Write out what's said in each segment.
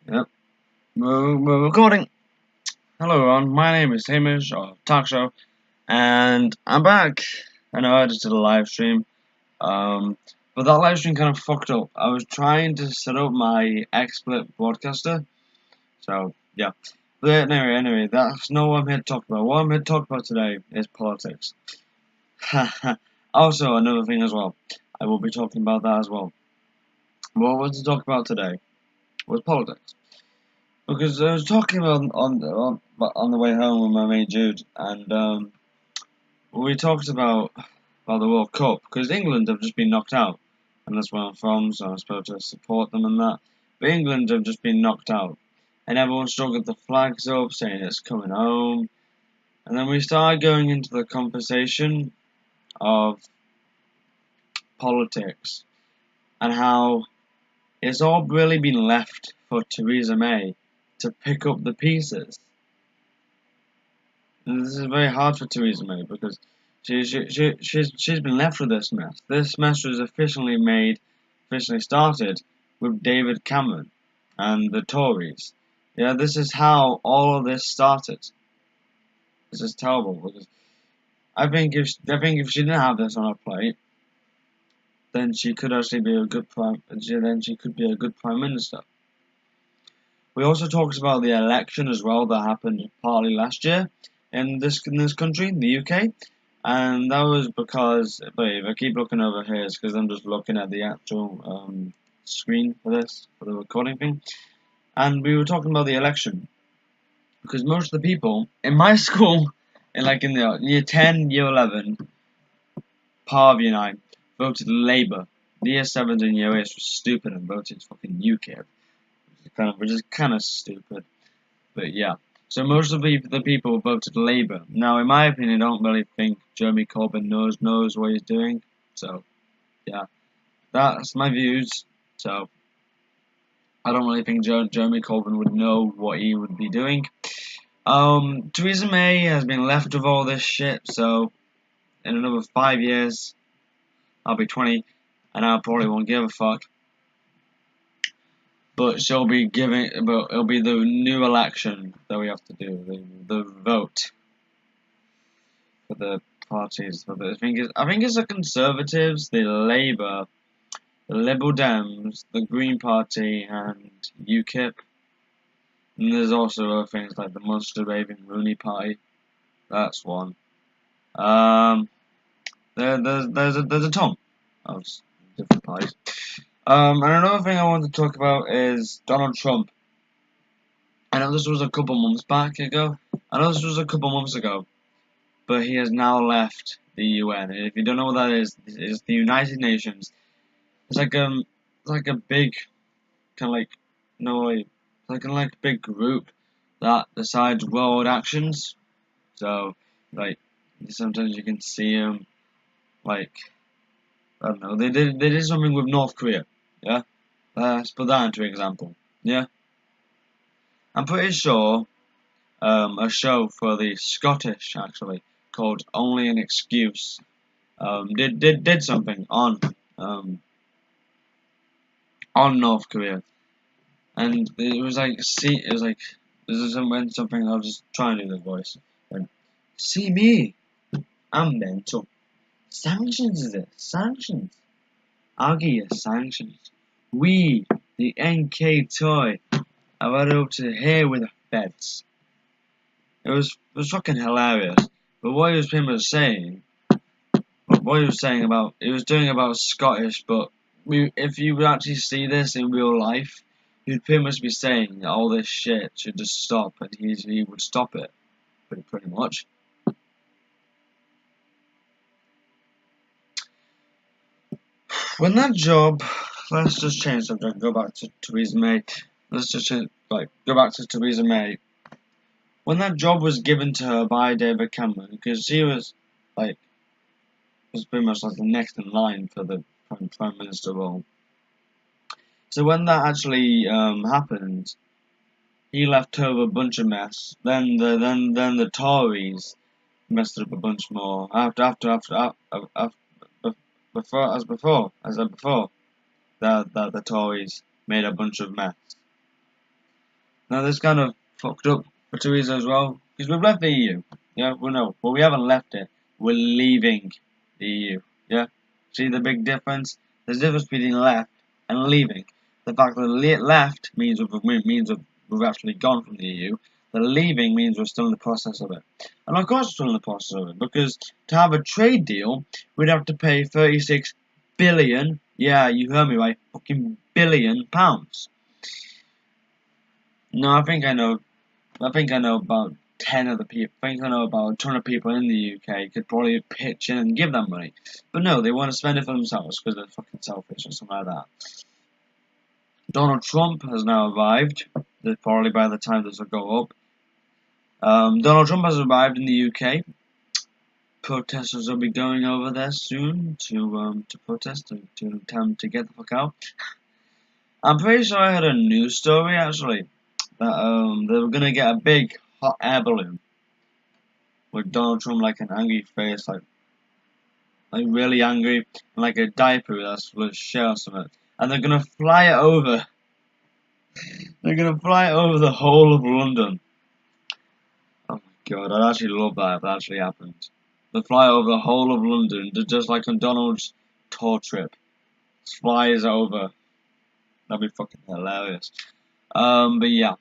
Yep, we're recording. Hello everyone, my name is Hamish, of Talk Show, and I'm back. I know I just did a live stream, but that live stream kind of fucked up. I was trying to set up my XSplit broadcaster, so yeah. But anyway, that's not what I'm here to talk about. What I'm here to talk about today is politics. Also, another thing as well, I will be talking about that as well. What I want to talk about today was politics. Because I was talking about on the way home with my mate Jude, and we talked about the World Cup because England have just been knocked out, and that's where I'm from, so I'm supposed to support them and that. But England have just been knocked out, and everyone's still got the flags up saying it's coming home, and then we started going into the conversation of politics and how it's all really been left for Theresa May to pick up the pieces. And this is very hard for Theresa May because she's been left with this mess. This mess was officially started with David Cameron and the Tories. Yeah, this is how all of this started. This is terrible because I think if she didn't have this on her plate, then she could actually be a good prime. Then she could be a good prime minister. We also talked about the election as well that happened partly last year in this country, the UK, and that was because. But if I keep looking over here, it's because I'm just looking at the actual screen for the recording thing, and we were talking about the election because most of the people in my school, in the year 10, year 11, Parvy and I voted Labour. The year 7s and year 8s was stupid and voted fucking UKIP, which is kind of stupid. But yeah, so most of the people voted Labour. Now, in my opinion, I don't really think Jeremy Corbyn knows what he's doing. So yeah, that's my views. So I don't really think Jeremy Corbyn would know what he would be doing. Theresa May has been left with all this shit. So in another 5 years, I'll be 20, and I probably won't give a fuck. But it'll be the new election that we have to do, the vote for the parties. I think it's the Conservatives, the Labour, the Liberal Dems, the Green Party, and UKIP. And there's also other things like the Monster Raving Rooney Party. That's one. There's a ton of different parties. And another thing I want to talk about is Donald Trump. I know this was a couple months ago, but he has now left the UN. And if you don't know what that is, it's the United Nations. It's like a big kind of like no, it's like a big group that decides world actions. So like sometimes you can see them like I don't know. They did something with North Korea. Yeah, let's put that into example. Yeah, I'm pretty sure a show for the Scottish actually called Only an Excuse did something on North Korea, and it was like this is something I'll just try and do the voice. And, see me, I'm mental. Sanctions is it? Sanctions. I'll give you sanctions. We, the NK toy, have had up to here with the feds. It was fucking hilarious. But what he was pretty much saying, what he was saying about, he was doing about Scottish, but if you would actually see this in real life, he'd pretty much be saying all this shit should just stop, and he would stop it, pretty much. When that job, let's just change subject, go back to Theresa May. Let's just go back to Theresa May. When that job was given to her by David Cameron, because she was pretty much like the next in line for the prime minister role. So when that actually happened, he left her with a bunch of mess. Then the Tories messed up a bunch more. As I said before, that the Tories made a bunch of mess. Now this kind of fucked up for Theresa as well, because we've left the EU. Yeah, well no, well we haven't left it. We're leaving the EU. Yeah, see the big difference? There's a difference between left and leaving. The fact that left means we've actually gone from the EU. The leaving means we're still in the process of it. And of course we're still in the process of it, because to have a trade deal, we'd have to pay 36 billion, yeah, you heard me right, fucking billion pounds. No, I think I know about 10 of the people. I think I know about a ton of people in the UK could probably pitch in and give them money. But no, they want to spend it for themselves because they're fucking selfish or something like that. Donald Trump has now arrived. Probably by the time this will go up. Donald Trump has arrived in the UK. Protesters will be going over there soon to protest, to tell them to get the fuck out. I'm pretty sure I heard a news story actually that they were gonna get a big hot air balloon with Donald Trump like an angry face, like really angry, and like a diaper that's full of shit or something. And they're gonna fly it over. They're gonna fly it over the whole of London. Oh my god, I'd actually love that if that actually happened. They fly over the whole of London, just like on Donald's tour trip. Just flies over. That'd be fucking hilarious. But yeah.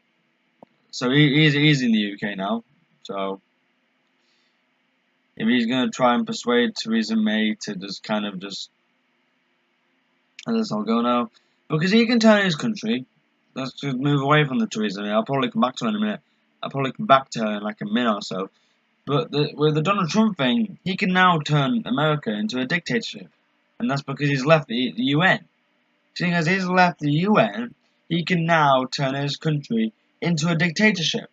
So he's in the UK now. So if he's gonna try and persuade Theresa May to just kind of just let this all go now, because he can turn his country. Let's just move away from the Theresa May. I'll probably come back to her in a minute. I'll probably come back to her in like a minute or so. But with the Donald Trump thing, he can now turn America into a dictatorship, and that's because he's left the UN. Seeing as he's left the UN, he can now turn his country into a dictatorship,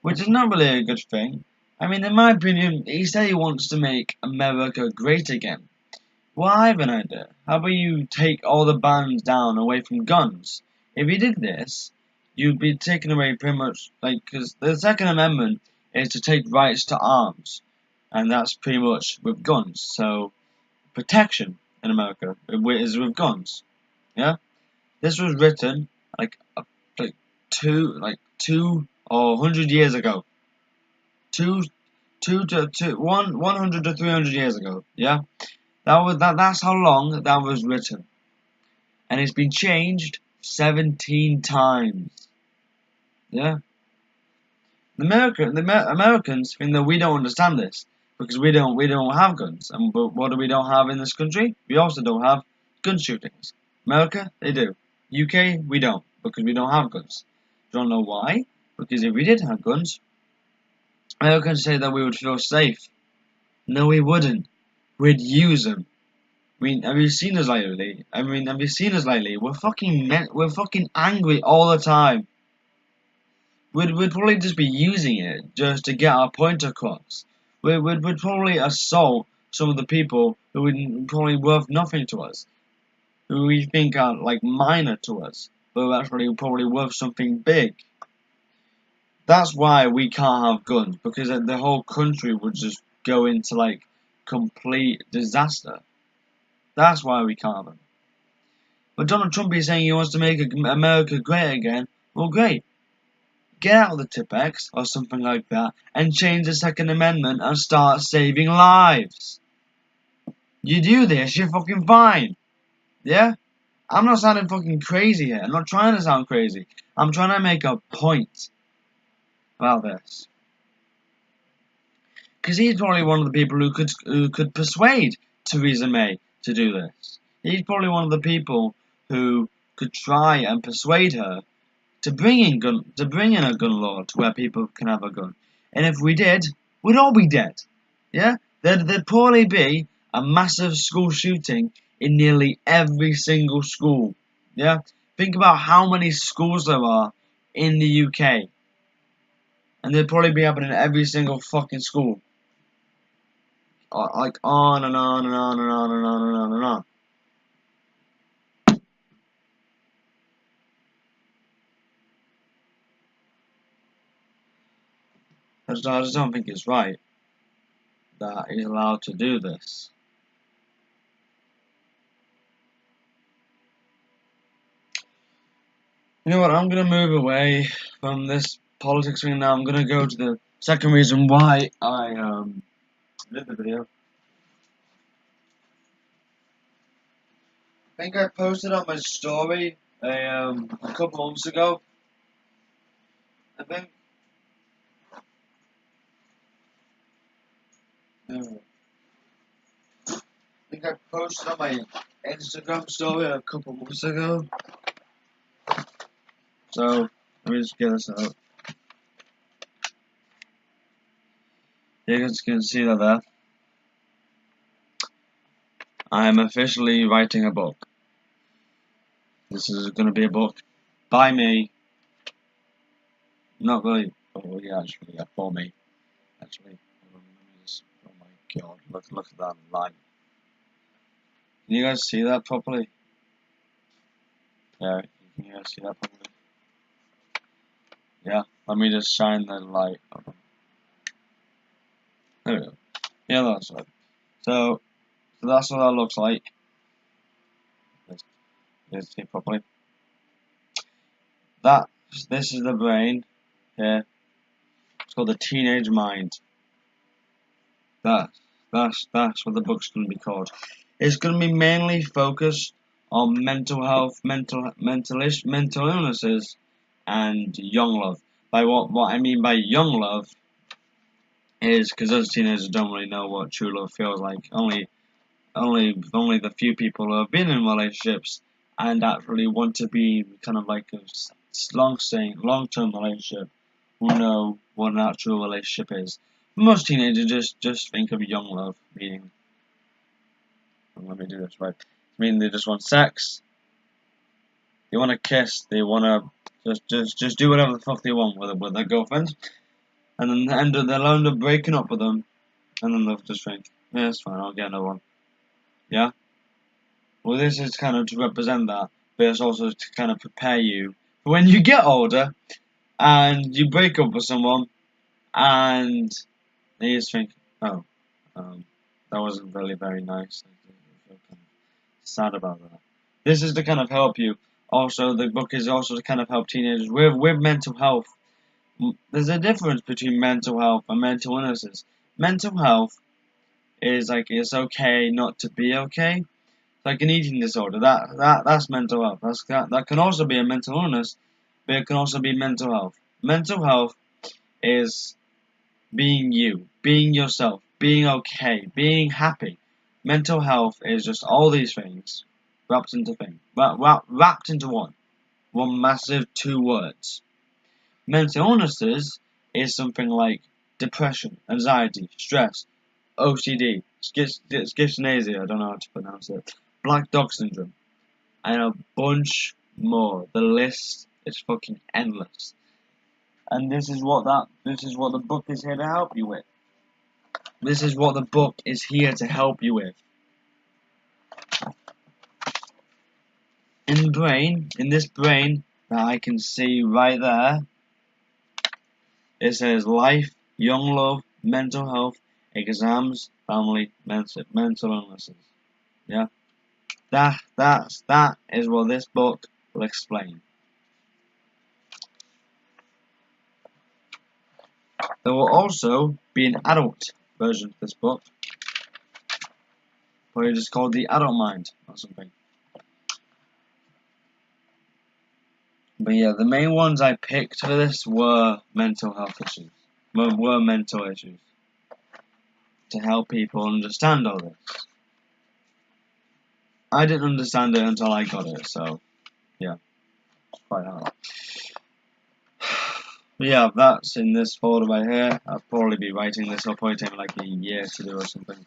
which is not really a good thing. I mean, in my opinion, he said he wants to make America great again. Well, I have an idea. How about you take all the bans down away from guns? If you did this, you'd be taking away pretty much, like, because the Second Amendment is to take rights to arms, and that's pretty much with guns. So, protection in America is with guns. Yeah? This was written, like two or 100 years ago. 100 to 300 years ago. Yeah? That's how long that was written. And it's been changed 17 times. Yeah? The Americans think that we don't understand this because we don't have guns. And but what do we don't have in this country? We also don't have gun shootings. America, they do. UK, we don't because we don't have guns. Don't know why? Because if we did have guns, Americans say that we would feel safe. No, we wouldn't. We'd use them. I mean, have you seen us lately? We're fucking angry all the time. We'd probably just be using it just to get our point across. We'd probably assault some of the people who would probably worth nothing to us, who we think are like minor to us, but are actually probably worth something big. That's why we can't have guns, because the whole country would just go into like complete disaster. That's why we can't have them. But Donald Trump is saying he wants to make America great again. Well, great. Get out of the Tipex or something like that and change the Second Amendment and start saving lives. You do this, you're fucking fine. Yeah? I'm not sounding fucking crazy here. I'm not trying to sound crazy. I'm trying to make a point about this. Because he's probably one of the people who could persuade Theresa May to do this. He's probably one of the people who could try and persuade her to bring in a gun law to where people can have a gun. And if we did, we'd all be dead. Yeah? There'd probably be a massive school shooting in nearly every single school. Yeah? Think about how many schools there are in the UK. And they'd probably be happening in every single fucking school. Like on and on and on and on and on and on and on. I just don't think it's right that he's allowed to do this. You know what? I'm gonna move away from this politics thing now. I'm gonna go to the second reason why I did the video. I think I posted on my story a couple months ago. I think. I think I posted on my Instagram story a couple months ago. So let me just get this out. You guys can see that there. I am officially writing a book. This is going to be a book by me. Not really. Oh yeah, actually, yeah, for me. Actually, hold on, let me just. Oh my god! Look at that line. Can you guys see that properly? Yeah, can you guys see that properly? Yeah. Let me just shine the light. There we go. Yeah, that's right. So that's what that looks like. Let's see properly. This is the brain here. It's called the teenage mind. That's what the book's going to be called. It's going to be mainly focused on mental health, mental illnesses, and young love. By what I mean by young love is because those teenagers don't really know what true love feels like. Only the few people who have been in relationships and actually want to be kind of like a long-term relationship will know what an actual relationship is. Most teenagers just think of young love, meaning, let me do this right, meaning they just want sex, they want to kiss, they want to just do whatever the fuck they want with their girlfriend, and then they'll end up breaking up with them, and then they'll just think, yeah, it's fine, I'll get another one. Yeah? Well, this is kind of to represent that, but it's also to kind of prepare you for when you get older, and you break up with someone, and you just think, oh, that wasn't really very nice. I feel kind of sad about that. This is to kind of help you. Also, the book is also to kind of help teenagers with mental health. There's a difference between mental health and mental illnesses. Mental health is like it's okay not to be okay. Like an eating disorder. That's mental health. That can also be a mental illness, but it can also be mental health. Mental health is being you, being yourself, being okay, being happy. Mental health is just all these things wrapped into one massive two words. Mental illnesses is something like depression, anxiety, stress, OCD, schizophrenia, I don't know how to pronounce it, black dog syndrome, and a bunch more. The list is fucking endless. And this is what the book is here to help you with. This is what the book is here to help you with. In this brain that I can see right there, it says life, young love, mental health, exams, family, mental illnesses. Yeah? That is what this book will explain. There will also be an adult version of this book, probably just called The Adult Mind or something. But yeah, the main ones I picked for this were mental health issues. Were mental issues. To help people understand all this. I didn't understand it until I got it, so yeah, it's quite hard. But yeah, that's in this folder right here. I'll probably be writing this. It'll probably take me like a year to do or something.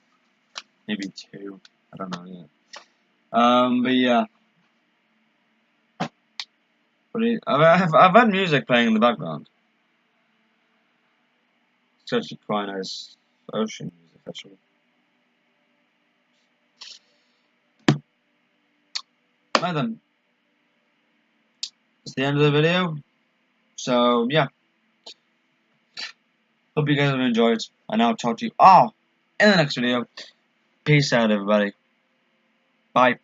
Maybe 2. I don't know yet. But yeah. I've had music playing in the background. It's actually quite nice ocean music, actually. Right then. It's the end of the video. So yeah. Hope you guys have enjoyed. And I'll talk to you all in the next video. Peace out, everybody. Bye.